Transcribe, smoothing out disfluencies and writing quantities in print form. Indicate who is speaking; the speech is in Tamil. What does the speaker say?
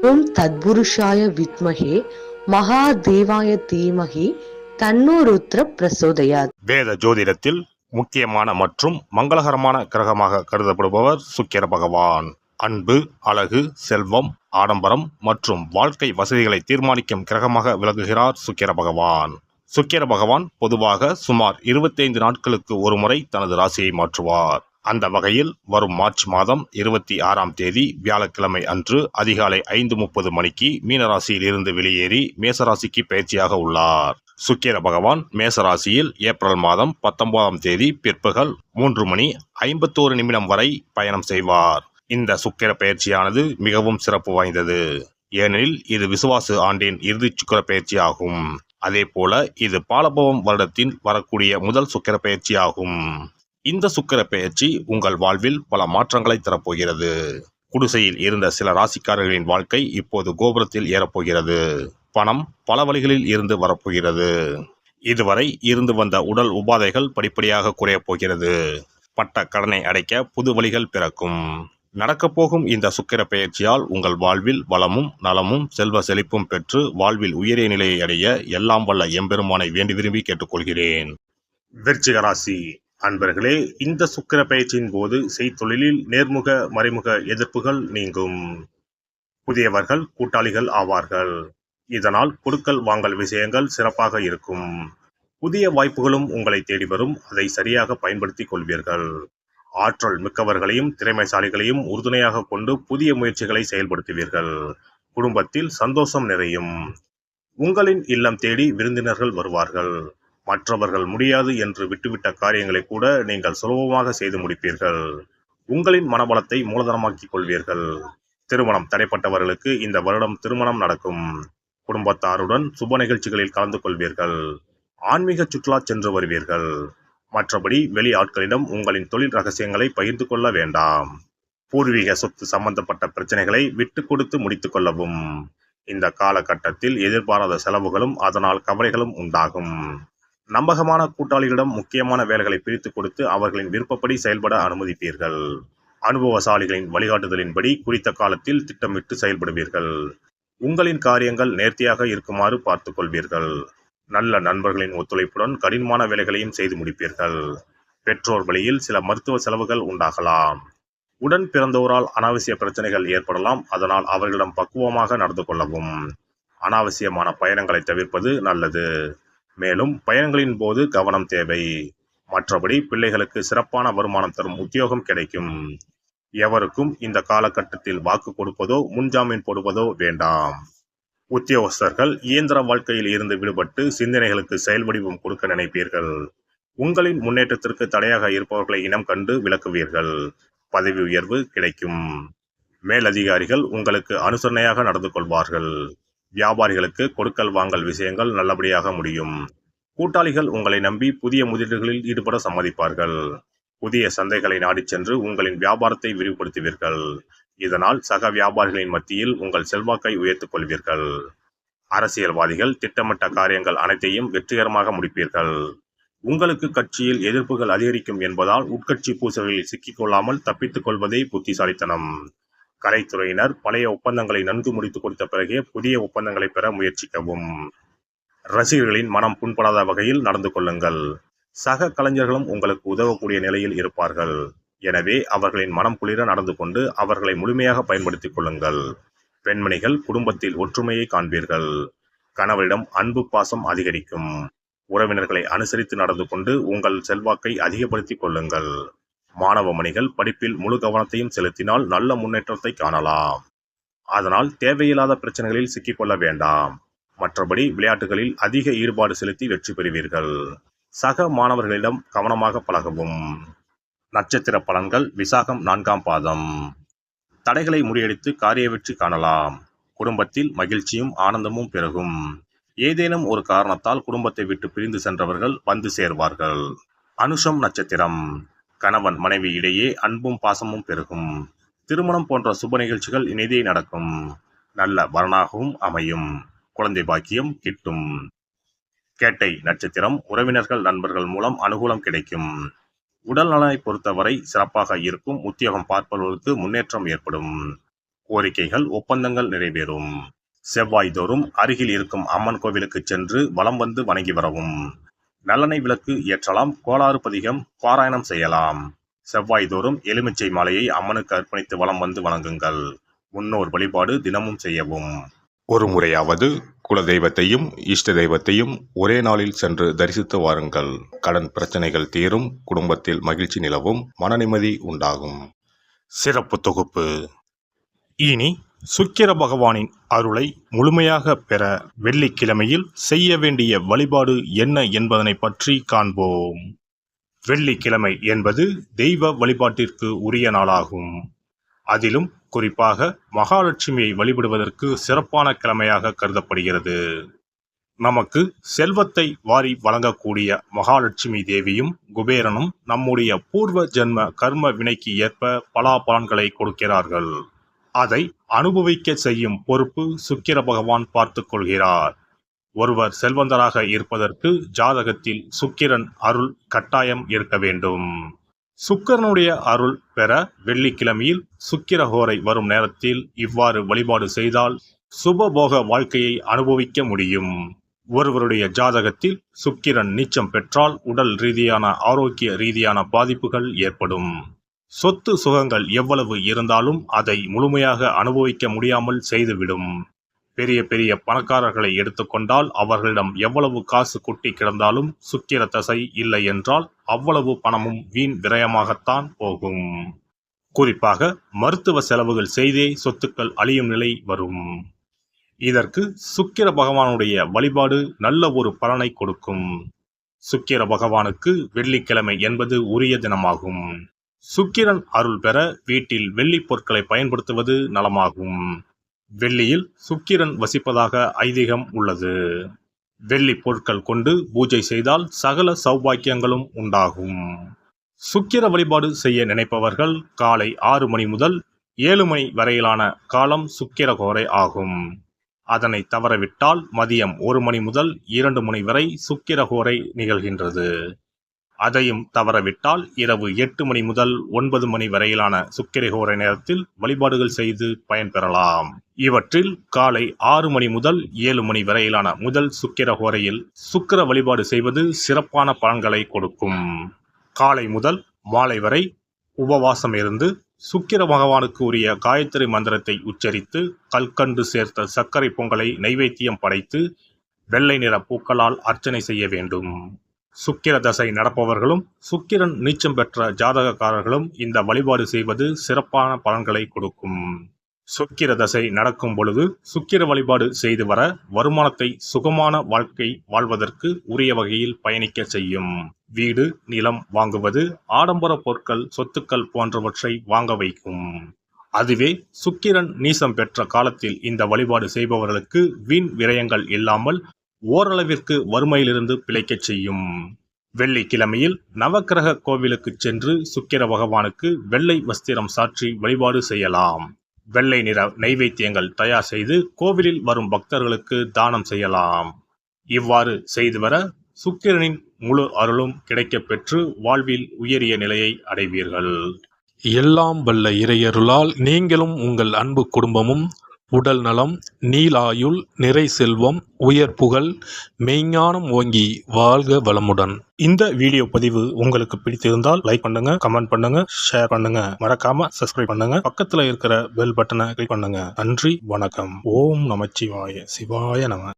Speaker 1: ஓம் தத்புருஷாய வித்மஹே மகாதேவாய தீமஹி தன்னோ ருத்ர பிரசோதயாத்.
Speaker 2: வேத ஜோதிடத்தில் முக்கியமான மற்றும் மங்களகரமான கிரகமாக கருதப்படுபவர் சுக்கிர பகவான். அன்பு, அழகு, செல்வம், ஆடம்பரம் மற்றும் வாழ்க்கை வசதிகளை தீர்மானிக்கும் கிரகமாக விளங்குகிறார் சுக்கிர பகவான். சுக்கிர பகவான் பொதுவாக சுமார் 25 நாட்களுக்கு ஒருமுறை தனது ராசியை மாற்றுவார். அந்த வகையில் வரும் மார்ச் மாதம் 26ஆம் தேதி வியாழக்கிழமை அன்று அதிகாலை 5:30 மணிக்கு மீனராசியில் இருந்து வெளியேறி மேசராசிக்கு பயிற்சியாக உள்ளார். சுக்கிர பகவான் மேசராசியில் ஏப்ரல் மாதம் 19ஆம் தேதி பிற்பகல் 3:51 வரை பயணம் செய்வார். இந்த சுக்கிர பயிற்சியானது மிகவும் சிறப்பு வாய்ந்தது. ஏனெனில் இது விசுவாசு ஆண்டின் இறுதி சுக்கிர பயிற்சி ஆகும். அதே போல இது பாலபவம் வருடத்தில் வரக்கூடிய முதல் சுக்கிர பயிற்சி ஆகும். இந்த சுக்கிர பெயர்ச்சி உங்கள் வாழ்வில் பல மாற்றங்களை தரப்போகிறது. குடிசையில் இருந்த சில ராசிக்காரர்களின் வாழ்க்கை இப்போது கோபுரத்தில் ஏறப்போகிறது. பணம் பல வழிகளில் இருந்து வரப்போகிறது. இதுவரை இருந்து வந்த உடல் உபாதைகள் படிப்படியாக குறையப் போகிறது. பட்ட கடனை அடைக்க புது வழிகள் பிறக்கும். நடக்கப்போகும் இந்த சுக்கிர பெயர்ச்சியால் உங்கள் வாழ்வில் வளமும் நலமும் செல்வ செழிப்பும் பெற்று வாழ்வில் உயரிய நிலையை அடைய எல்லாம் வல்ல எம்பெருமானை வேண்டி விரும்பி கேட்டுக்கொள்கிறேன். விருச்சிக ராசி அன்பர்களே, இந்த சுக்கிர பயிற்சியின் போது செய்தொழிலில் நேர்முக மறைமுக எதிர்ப்புகள் நீங்கும். புதியவர்கள் கூட்டாளிகள் ஆவார்கள். இதனால் கொடுக்கல் வாங்கல் விஷயங்கள் சிறப்பாக இருக்கும். புதிய வாய்ப்புகளும் உங்களை தேடி வரும். அதை சரியாக பயன்படுத்திக் கொள்வீர்கள். ஆற்றல் மிக்கவர்களையும் திறமைசாலிகளையும் உறுதுணையாக கொண்டு புதிய முயற்சிகளை செயல்படுத்துவீர்கள். குடும்பத்தில் சந்தோஷம் நிறையும். உங்களின் இல்லம் தேடி விருந்தினர்கள் வருவார்கள். மற்றவர்கள் முடியாது என்று விட்டுவிட்ட காரியங்களை கூட நீங்கள் சுலபமாக செய்து முடிப்பீர்கள். உங்களின் மனபலத்தை மூலதனமாக்கிக் கொள்வீர்கள். திருமணம் தடைப்பட்டவர்களுக்கு இந்த வருடம் திருமணம் நடக்கும். குடும்பத்தாருடன் சுப நிகழ்ச்சிகளில் கலந்து கொள்வீர்கள். ஆன்மீக சுற்றுலா சென்று வருவீர்கள். மற்றபடி வெளி ஆட்களிடம் உங்களின் தொழில் ரகசியங்களை பகிர்ந்து கொள்ள வேண்டாம். பூர்வீக சொத்து சம்பந்தப்பட்ட பிரச்சனைகளை விட்டு கொடுத்து முடித்துக் கொள்ளவும். இந்த காலகட்டத்தில் எதிர்பாராத செலவுகளும் அதனால் கவலைகளும் உண்டாகும். நம்பகமான கூட்டாளிகளிடம் முக்கியமான வேலைகளை பிரித்து கொடுத்து அவர்களின் விருப்பப்படி செயல்பட அனுமதிப்பீர்கள். அனுபவசாலிகளின் வழிகாட்டுதலின்படி குறித்த காலத்தில் திட்டமிட்டு செயல்படுவீர்கள். உங்களின் காரியங்கள் நேர்த்தியாக இருக்குமாறு பார்த்துக் கொள்வீர்கள். நல்ல நண்பர்களின் ஒத்துழைப்புடன் கடினமான வேலைகளையும் செய்து முடிப்பீர்கள். பெற்றோர் வழியில் சில மருத்துவ செலவுகள் உண்டாகலாம். உடன் பிறந்தோரால் அனாவசிய பிரச்சனைகள் ஏற்படலாம். அதனால் அவர்களிடம் பக்குவமாக நடந்து கொள்ளவும். அனாவசியமான பயணங்களை தவிர்ப்பது நல்லது. மேலும் பயணங்களின் போது கவனம் தேவை. மற்றபடி பிள்ளைகளுக்கு சிறப்பான வருமானம் தரும் உத்தியோகம் கிடைக்கும். எவருக்கும் இந்த காலகட்டத்தில் வாக்கு கொடுப்பதோ முன்ஜாமீன் போடுவதோ வேண்டாம். உத்தியோகஸ்தர்கள் இயந்திர வாழ்க்கையில் இருந்து விடுபட்டு சிந்தனைகளுக்கு செயல் வடிவம் கொடுக்க நினைப்பீர்கள். உங்களின் முன்னேற்றத்திற்கு தடையாக இருப்பவர்களை இனம் கண்டு விலக்குவீர்கள். பதவி உயர்வு கிடைக்கும். மேலதிகாரிகள் உங்களுக்கு அனுசரணையாக நடந்து கொள்வார்கள். வியாபாரிகளுக்கு கொடுக்கல் வாங்கல் விஷயங்கள் நல்லபடியாக முடியும். கூட்டாளிகள் உங்களை நம்பி புதிய முதலீடுகளில் ஈடுபட சம்மதிப்பார்கள். புதிய சந்தைகளை நாடிச் சென்று உங்களின் வியாபாரத்தை விரிவுபடுத்துவீர்கள். இதனால் சக வியாபாரிகளின் மத்தியில் உங்கள் செல்வாக்கை உயர்த்திக் கொள்வீர்கள். அரசியல்வாதிகள் திட்டமிட்ட காரியங்கள் அனைத்தையும் வெற்றிகரமாக முடிப்பீர்கள். உங்களுக்கு கட்சியில் எதிர்ப்புகள் அதிகரிக்கும் என்பதால் உட்கட்சி பூசல்களில் சிக்கிக்கொள்ளாமல் தப்பித்துக் கொள்வதே புத்திசாலித்தனம். கலைத்துறையினர் பழைய ஒப்பந்தங்களை நன்கு முடித்து கொடுத்த பிறகே புதிய ஒப்பந்தங்களை பெற முயற்சிக்கவும். ரசிகர்களின் மனம் புண்படாத வகையில் நடந்து கொள்ளுங்கள். சக கலைஞர்களும் உங்களுக்கு உதவக்கூடிய நிலையில் இருப்பார்கள். எனவே அவர்களின் மனம் குளிர நடந்து கொண்டு அவர்களை முழுமையாக பயன்படுத்திக் கொள்ளுங்கள். பெண்மணிகள் குடும்பத்தில் ஒற்றுமையை காண்பீர்கள். கணவரிடம் அன்பு பாசம் அதிகரிக்கும். உறவினர்களை அனுசரித்து நடந்து கொண்டு உங்கள் செல்வாக்கை அதிகப்படுத்திக் கொள்ளுங்கள். மாணவ மணிகள் படிப்பில் முழு கவனத்தையும் செலுத்தினால் நல்ல முன்னேற்றத்தை காணலாம். அதனால் தேவையில்லாத பிரச்சனைகளில் சிக்கிக்கொள்ள வேண்டாம். மற்றபடி விளையாட்டுகளில் அதிக ஈடுபாடு செலுத்தி வெற்றி பெறுவீர்கள். சக மாணவர்களிடம் கவனமாக பழகவும். நட்சத்திர பலன்கள் விசாகம் 4ஆம் பாதம். தடைகளை முறியடித்து காரிய வெற்றி காணலாம். குடும்பத்தில் மகிழ்ச்சியும் ஆனந்தமும் பெருகும். ஏதேனும் ஒரு காரணத்தால் குடும்பத்தை விட்டு பிரிந்து சென்றவர்கள் வந்து சேர்வார்கள். அனுஷம் நட்சத்திரம். கணவன் மனைவி இடையே அன்பும் பாசமும் பெருகும். திருமணம் போன்ற சுப நிகழ்ச்சிகள் இனிதே நடக்கும். நல்ல வரனாகவும் அமையும். குழந்தை பாக்கியம் கிட்டும். கேட்டை நட்சத்திரம். உறவினர்கள் நண்பர்கள் மூலம் அனுகூலம் கிடைக்கும். உடல் நலனை பொறுத்தவரை சிறப்பாக இருக்கும். உத்தியோகம் பார்ப்பவர்களுக்கு முன்னேற்றம் ஏற்படும். கோரிக்கைகள் ஒப்பந்தங்கள் நிறைவேறும். செவ்வாய் தோறும் அருகில் இருக்கும் அம்மன் கோவிலுக்கு சென்று வலம் வந்து வணங்கி வரவும். நல்லெண்ணெய் விளக்கு ஏற்றலாம், கோளாறு பதிகம் பாராயணம் செய்யலாம். செவ்வாய் தோறும் எலுமிச்சை மாலையை அம்மனுக்கு அர்ப்பணித்து வலம் வந்து வணங்குங்கள். முன்னோர் வழிபாடு தினமும் செய்யவும். ஒரு முறையாவது குல தெய்வத்தையும் இஷ்ட தெய்வத்தையும் ஒரே நாளில் சென்று தரிசித்து வாருங்கள். கடன் பிரச்சனைகள் தீரும், குடும்பத்தில் மகிழ்ச்சி நிலவும், மன நிம்மதி உண்டாகும். சிறப்பு தொகுப்பு. இனி சுக்கிர பகவானின் அருளை முழுமையாக பெற வெள்ளிக்கிழமையில் செய்ய வேண்டிய வழிபாடு என்ன என்பதனை பற்றி காண்போம். வெள்ளிக்கிழமை என்பது தெய்வ வழிபாட்டிற்கு உரிய நாளாகும். அதிலும் குறிப்பாக மகாலட்சுமியை வழிபடுவதற்கு சிறப்பான கிழமையாக கருதப்படுகிறது. நமக்கு செல்வத்தை வாரி வழங்கக்கூடிய மகாலட்சுமி தேவியும் குபேரனும் நம்முடைய பூர்வ ஜென்ம கர்ம வினைக்கு ஏற்ப பலாபலன்களை கொடுக்கிறார்கள். அதை அனுபவிக்க செய்யும் பொறுப்பு சுக்கிர பகவான் பார்த்து கொள்கிறார். ஒருவர் செல்வந்தராக இருப்பதற்கு ஜாதகத்தில் சுக்கிரன் அருள் கட்டாயம் இருக்க வேண்டும். சுக்கிரனுடைய அருள் பெற வெள்ளிக்கிழமையில் சுக்கிரஹோரை வரும் நேரத்தில் இவ்வாறு வழிபாடு செய்தால் சுபபோக வாழ்க்கையை அனுபவிக்க முடியும். ஒருவருடைய ஜாதகத்தில் சுக்கிரன் நீச்சம் பெற்றால் உடல் ரீதியான ஆரோக்கிய ரீதியான பாதிப்புகள் ஏற்படும். சொத்து சுகங்கள் எவ்வளவு இருந்தாலும் அதை முழுமையாக அனுபவிக்க முடியாமல் செய்துவிடும். பெரிய பெரிய பணக்காரர்களை எடுத்துக்கொண்டால் அவர்களிடம் எவ்வளவு காசு கொட்டி கிடந்தாலும் சுக்கிர தசை இல்லை என்றால் அவ்வளவு பணமும் வீண் விரயமாகத்தான் போகும். குறிப்பாக மருத்துவ செலவுகள் செய்தே சொத்துக்கள் அழியும் நிலை வரும். இதற்கு சுக்கிர பகவானுடைய வழிபாடு நல்ல ஒரு பலனை கொடுக்கும். சுக்கிர பகவானுக்கு வெள்ளிக்கிழமை என்பது உரிய தினமாகும். சுக்கிரன் அருள் பெற வீட்டில் வெள்ளி பொருட்களை பயன்படுத்துவது நலமாகும். வெள்ளியில் சுக்கிரன் வசிப்பதாக ஐதீகம் உள்ளது. வெள்ளி பொருட்கள் கொண்டு பூஜை செய்தால் சகல சௌபாக்கியங்களும் உண்டாகும். சுக்கிர வழிபாடு செய்ய நினைப்பவர்கள் காலை 6 மணி முதல் 7 மணி வரையிலான காலம் சுக்கிரஹோரை ஆகும். அதனை தவறவிட்டால் மதியம் 1 மணி முதல் 2 மணி வரை சுக்கிரஹோரை நிகழ்கின்றது. அதையும் தவறவிட்டால் இரவு 8 மணி முதல் 9 மணி வரையிலான சுக்கிரஹோரை நேரத்தில் வழிபாடுகள் செய்து பயன்பெறலாம். இவற்றில் காலை 6 மணி முதல் 7 மணி வரையிலான முதல் சுக்கிரஹோரையில் சுக்கிர வழிபாடு செய்வது சிறப்பான பலன்களை கொடுக்கும். காலை முதல் மாலை வரை உபவாசம் இருந்து சுக்கிர பகவானுக்கு உரிய காயத்ரி மந்திரத்தை உச்சரித்து கல்கண்டு சேர்த்த சர்க்கரை பொங்கலை நைவேத்தியம் படைத்து வெள்ளை நிற பூக்களால் அர்ச்சனை செய்ய வேண்டும். சுக்கிர தசை நடப்பவர்களும் சுக்கிரன் நீச்சம் பெற்ற ஜாதகக்காரர்களும் இந்த வழிபாடு செய்வது சிறப்பான பலன்களை கொடுக்கும். சுக்கிர தசை நடக்கும் பொழுது சுக்கிர வழிபாடு செய்து வர வருமானத்தை சுகமான வாழ்க்கை வாழ்வதற்கு உரிய வகையில் பயணிக்க செய்யும். வீடு நிலம் வாங்குவது, ஆடம்பர பொருட்கள் சொத்துக்கள் போன்றவற்றை வாங்க வைக்கும். அதுவே சுக்கிரன் நீசம் பெற்ற காலத்தில் இந்த வழிபாடு செய்பவர்களுக்கு வீண் விரயங்கள் இல்லாமல் ஓரளவிற்கு வறுமையிலிருந்து பிழைக்கச் செய்யும். வெள்ளிக்கிழமையில் நவக்கிரக கோவிலுக்கு சென்று சுக்கிர பகவானுக்கு வெள்ளை வஸ்திரம் சாற்றி வழிபாடு செய்யலாம். வெள்ளை நிற நைவேத்தியங்கள் தயார் செய்து கோவிலில் வரும் பக்தர்களுக்கு தானம் செய்யலாம். இவ்வாறு செய்து வர சுக்கிரனின் முழு அருளும் கிடைக்கப் பெற்று வாழ்வில் உயரிய நிலையை அடைவீர்கள்.
Speaker 3: எல்லாம் வல்ல இறையருளால் நீங்களும் உங்கள் அன்பு குடும்பமும் உடல் நலம், நீலாயுள், நிறை செல்வம், உயர் புகழ், மெய்ஞானம் ஓங்கி வாழ்க வளமுடன்.
Speaker 2: இந்த வீடியோ பதிவு உங்களுக்கு பிடித்திருந்தால் லைக் பண்ணுங்க, கமெண்ட் பண்ணுங்க, ஷேர் பண்ணுங்க, மறக்காம சப்ஸ்கிரைப் பண்ணுங்க, பக்கத்துல இருக்கிற பெல் பட்டனை கிளிக் பண்ணுங்க. நன்றி, வணக்கம். ஓம் நமச்சிவாய, சிவாய நம.